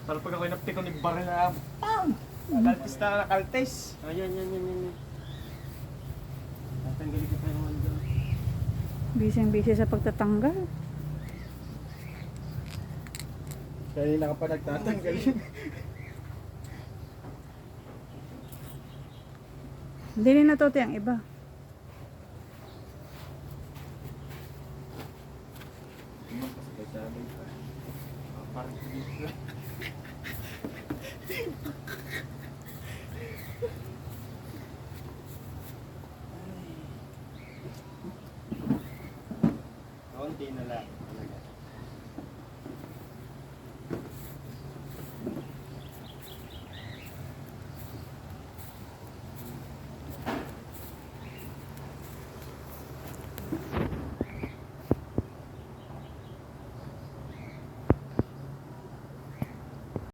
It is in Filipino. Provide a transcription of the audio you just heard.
Para pag ako'y naptikon ni baril na, pam! Nakaltis na nakaltis. Ayan, yan. Tatanggalin ko pa naman doon. Busy sa pagtatanggal. Kanina ka pa nagtatanggalin. Hindi rin natuti ang iba. Parang